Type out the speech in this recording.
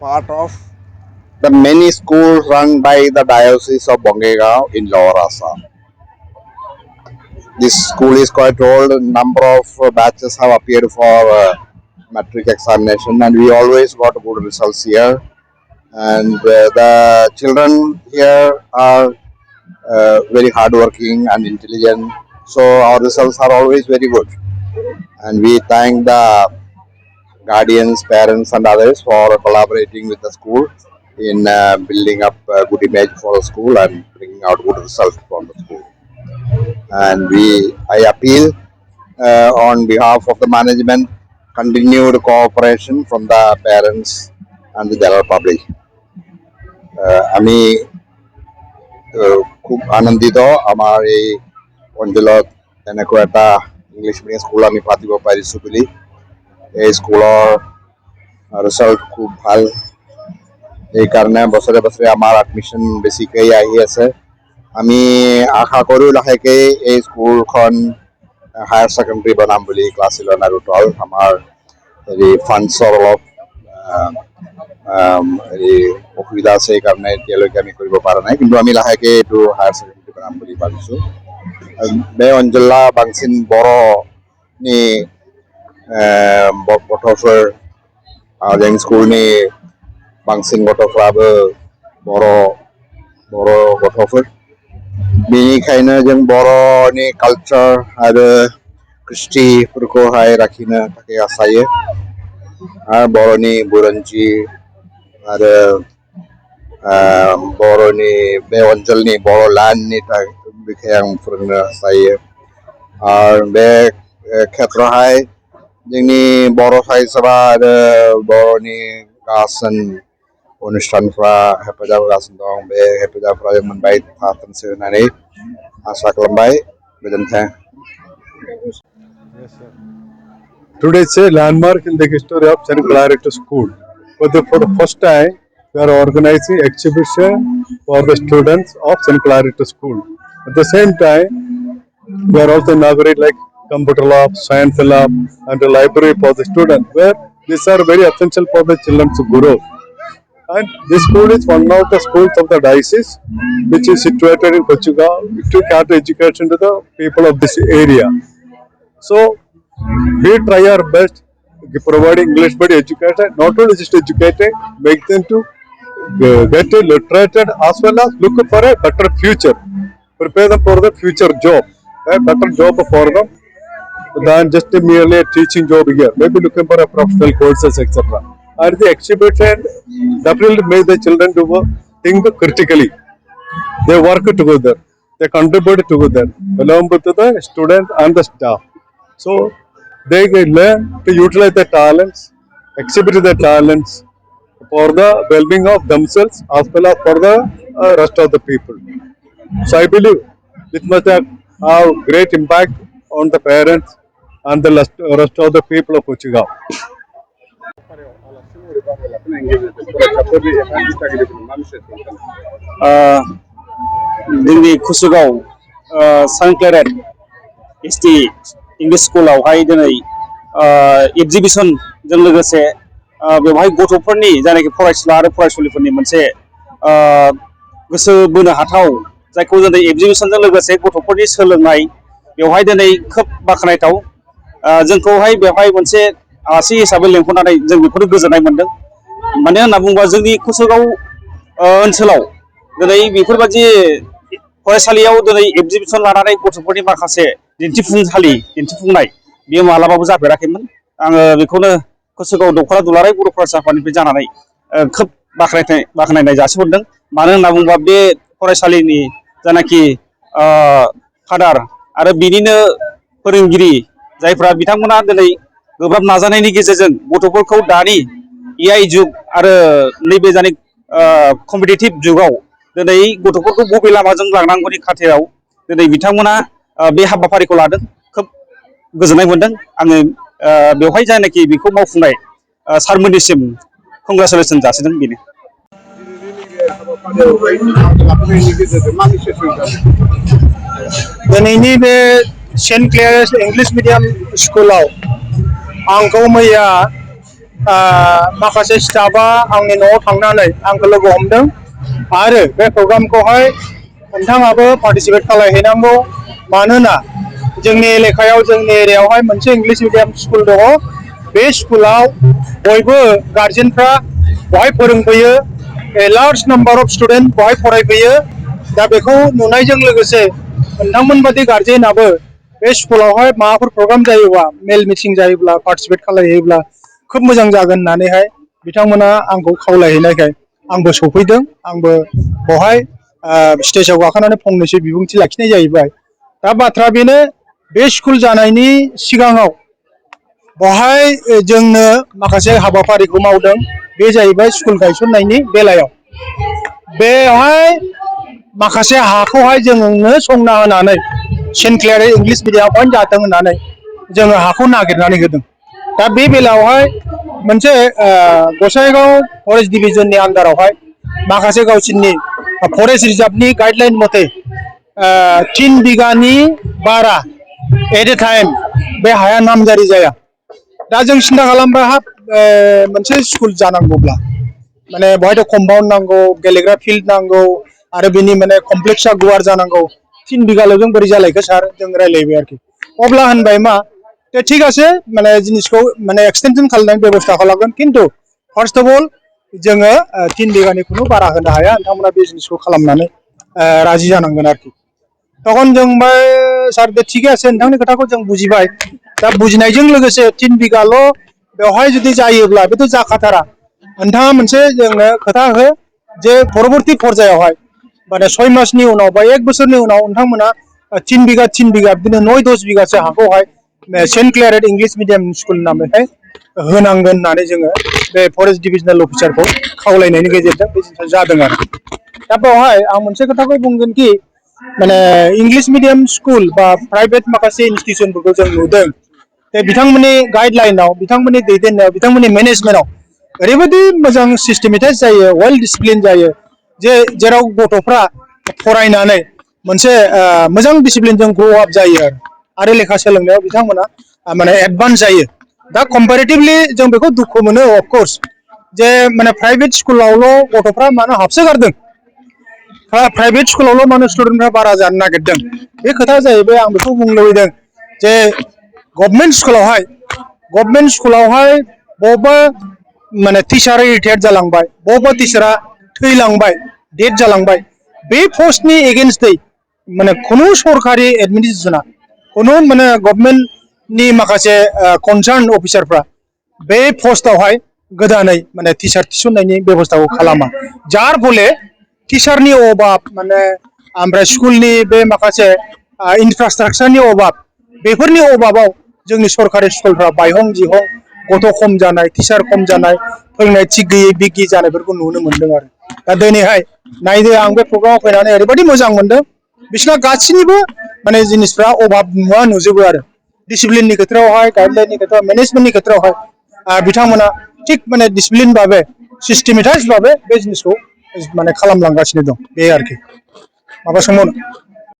part of the many schools run by the Diocese of Bongaigaon in Lower Assam. This school is quite old. A number of batches have appeared for matric examination, and we always got good results here. And the children here are very hardworking and intelligent, so our results are always very good. And we thank the guardians, parents, and others for collaborating with the school in building up a good image for the school and bringing out good results from the school. And I appeal on behalf of the management continued cooperation from the parents and the general public. আমি খুব আনন্দিত আমাৰ এই অঞ্চলত এনেকুৱা এটা English medium school আমি পাতিব পাৰিছোঁ বুলি। এই স্কুলৰ ৰিজাল্ট খুব ভাল, সেইকাৰণে বছৰে বছৰে আমাৰ এডমিশ্যন বেছিকৈ আহি আছে। আমি আশা কৰোঁ লাহেকৈ এই স্কুলখন হায়াৰ ছেকেণ্ডেৰী বনাম বুলি ক্লাছ 11 আৰু 12 আমাৰ ফাণ্ডছৰ অলপ অসুবিধা আছে, সেইকাৰণে এতিয়ালৈকে আমি কৰিব পৰা নাই, কিন্তু আমি লাহেকৈ এইটো হায়াৰ ছেকেণ্ডেৰী বনাম বুলি ভাবিছোঁ। बे ओनसोला बांसिन बर'नि गथ'फोर जों स्कुलनि बांसिन गथ'फ्राबो बर' गथ'फोर, बेनिखायनो जों बर'नि कालचार आरो कृष्टिफोरखौहाय लाखिनो थाखाय आसायो। आरो बर'नि बुरन्जि आरो बर'नि बे ओनसोलनि बर' लैंडनि बिखय आं फोरोंनो हास्थायो। आरो बे खेत्रआवहाय जोंनि बर' साहित्य आरो बर'नि गासै अनुष्ठानफ्रा हेफाजाब होगासिनो दं। बे हेफाजाबफ्रा जों मोनबाय थाथोंसै होननानै आसा खालामबाय। गोजोन्थों। Today is a landmark in the history of St. Claret School. For the first time, we are organizing exhibition for the students of St. Claret School. At the same time, we are also inaugurating like computer lab, science lab, and a library for the students, where these are very essential for the children to grow. And this school is one of the schools of the diocese, which is situated in Kochuga, to cater education to the people of this area. So we try our best providing English medium education, not only just educated, make them to get literated as well as look for a better future, prepare them for the future job, a better job for them than just merely a teaching job here. Maybe looking for a professional courses, etc. And the exhibition definitely make the children to think critically. They work together, they contribute together, along with the student and the staff. So they learn to utilize their talents, exhibit their talents for the well-being of themselves as well as for the rest of the people. So I believe it must have great impact on the parents and the rest of the people of Kochigaon. जोंनि कुसुगाव सान Clairaut ST English स्कुलावहाय दिनै एग्जिबिशनजों लोगोसे बेवहाय गथ'फोरनि जायनाखि फरायसुला आरो फरायसुलिफोरनि मोनसे गोसो बोनो हाथाव जायखौ दिनै एग्जिबिशनजों लोगोसे गथ'फोरनि सोलोंनाय बेवहाय दिनै खोब बाख्नायथाव। जोंखौहाय बेवहाय मोनसे आलासि हिसाबै लेंहरनानै जों बेखौनो गोजोननाय मोनदों। मानो होनना बुङोबा जोंनि कुसुगाव ओनसोलाव दिनै बेफोरबायदि फरायसालियाव दिनै एग्जिबिशन लानानै गथ'फोरनि माखासे दिन्थिफुंनाय बेयो मालाबाबो जाफेराखैमोन। आङो बेखौनो कुसुगाव दख'रा दुलाराय बर' फरायसा आफादनिफ्राय जानानै खोब बाख्नायनाय जासिहरदों। मानो होनना बुङोबा बे फरायसालिनि जानाखि फादार आरो बिनिनो फोरोंगिरि जायफ्रा बिथांमोना दिनै गोब्राब नाजानायनि गेजेरजों गथ'फोरखौ दानि AI जुग आरो नैबे जानि कम्पिटिटिभ जुगाव दिनै गथ'फोरखौ बबे लामाजों लांनांगौनि खाथिराव दिनै बिथांमोना बे हाबाफारिखौ लादों। खोब गोजोननाय मोनदों। आङो बेवहाय जायनाखि बेखौ मावफुंनाय सारमोननिसिम कंग्रेचुलेसन जासिदों बेनो। दिनैनि बे सेन्ट क्लेयार इंलिश मिडियाम स्कुलाव आंखौ मैया माखासे स्टाफा आंनि न'आव थांनानै आंखौ लोगो हमदों आरो बे प्रग्रामखौहाय नोंथाङाबो पार्टिसिपेट खालामहैनांगौ मानोना जोंनि एलेकायाव जोंनि एरियायावहाय मोनसे इंलिश मिडियाम स्कुल दङ बे स्कुलाव बयबो गार्जेनफ्रा बहाय फोरोंफैयो लार्ज नाम्बार अफ स्टुडेन्ट बहाय फरायफैयो दा बेखौ नुनायजों लोगोसे नोंथांमोन बादि गार्जेनाबो बे स्कुलावहाय माबाफोर प्रग्राम जायोबा मेल मिटिं जायोब्ला पार्टिसिपेट खालामहैयोब्ला खोब मोजां जागोन होननानैहाय बिथांमोना आंखौ खावलायहैनायखाय आंबो सफैदों आंबो बहाय स्टेजाव गाखोनानै फंनैसो बिबुंथि लाखिनाय जाहैबाय दा बाथ्रा बेनो बे स्कुल जानायनि सिगाङाव बहाय जोंनो माखासे हाबाफारिखौ मावदों बे जाहैबाय स्कुल गायसननायनि बेलायाव बेवहाय माखासे हाखौहाय जोंनो संना होनानै सेन्ट क्लेयार इंलिश मिडियामावहाय जाथों होननानै जोङो हाखौ नागिरनानै होदों दा बे बेलायावहाय मोनसे गसाइगाव फरेस्ट डिभिजननि आन्दारावहाय माखासे गावसोरनि फरेस्ट रिजार्भनि गाइडलाइन मथे 3 बिगानि बारा एट ए टाइम बे हाया नामजारि जाया दा जों सिन्था खालामबाय हाब मोनसे स्कुल जानांगौब्ला माने बहायथ' कम्पाउन्ड नांगौ गेलेग्रा फिल्ड नांगौ आरो बिनि माने कमप्लेक्सआ गुवार जानांगौ 3 बिगाल' जों बोरै जालायखो सार जों रायलायबाय आरोखि अब्ला होनबाय मा ठीक আছে माने जिनिसखौ माने एक्सटेनसन खालामनायनि बेब'स्थाखौ लागोन खिन्थु फार्स्ट अफ अल जोङो 3 बिगानिखौनो बारा होनो हाया नोंथांमोना बे जिनिसखौ खालामनानै राजि जानांगोन आरोखि तखन जोंबाय सार दे थिग আছে नोंथांनि खोथाखौ जों बुजिबाय दा बुजिनायजों लोगोसे 3 बिगाल' बेवहाय जुदि जायोब्ला बेथ' जाखाथारा नोंथाङा मोनसे जोंनो खोथा हो जे परबर्ती पर्यायावहाय माने 6 मासनि उनाव बा 1 बोसोरनि उनाव नोंथांमोना 3 बिगा बिदिनो 9-10 बिगासो हाखौहाय Saint Clare English medium school नामैहाय होनांगोन होननानै जोङो बे फरेस्ट डिभिजनेल अफिसारखौ खावलायनायनि गेजेरजों बे जिनिसा जादों आरो दा बेवहाय आं मोनसे खोथाखौ बुंगोन कि माने इंलिश मिडियाम स्कुल बा प्राइभेट माखासे इनस्टिटिउसनफोरखौ जों नुदों बे बिथांमोननि गाइडलाइनाव बिथांमोननि दैदेननायाव बिथांमोननि मेनेजमेन्टआव ओरैबायदि मोजां सिस्टेमेटाइज जायो वेल डिसिप्लिन जायो जे जेराव गथ'फ्रा फरायनानै मोनसे मोजां डिसिप्लिनजों ग्र' आप जायो आरो लेखा सोलोंनायाव बिथांमोना माने एडभान्स जायो दा कम्पेरेटिभलि जों बेखौ दुखु मोनो अफकर्स जे माने प्राइभेट स्कुलावल' गथ'फ्रा मानो हाबसोगारदों प्राइभेट स्कुलावल' मानो स्टुडेन्टफ्रा बारा जानो नागिरदों बे खोथाया जाहैबाय आं बेखौ बुंनो लुबैदों जे गभर्नमेन्ट स्कुलावहाय बबेबा माने टिचारा रिटायार्ड जालांबाय बबेबा टिचारा थैलांबाय डेथ जालांबाय बे पस्टनि एगेन्स्टै माने खुनु सरकारि एडमिनिस्ट्रेसना खुनु माने गभर्नमेन्टनि माखासे कनसार्न अफिसारफ्रा बे पस्टआवहाय गोदानै माने टिचार थिसननायनि बेब'स्थाखौ खालामा जार फले टिचारनि अभाब माने ओमफ्राय स्कुलनि बे माखासे इनफ्रास्ट्राक्चारनि अभाब बेफोरनि अभाबाव जोंनि सरकारि स्कुलफ्रा बायहं जिहं गथ' खम जानाय टिचार खम जानाय फोरोंनाय थिग गैयै बिगि जानायफोरखौ नुनो मोनदों आरो दा दिनैहाय नायदो आं बे प्रग्रामाव फैनानै ओरैबायदि मोजां मोनदों बिसिना गासैनिबो माने जिनिसफ्रा अभाब नुवा नुजोबो आरो डिसिप्लिननि खेथ्रआवहाय गाइडलाइननि खेथ्रआव मेनेजमेन्टनि खेथ्रआवहाय बिथांमोना थिग माने डिसिप्लिन भाबे सिस्टेमेटाइज भाबे बे जिनिसखौ माने खालामलांगासिनो दं बे आरोखि माबा सोंबावनो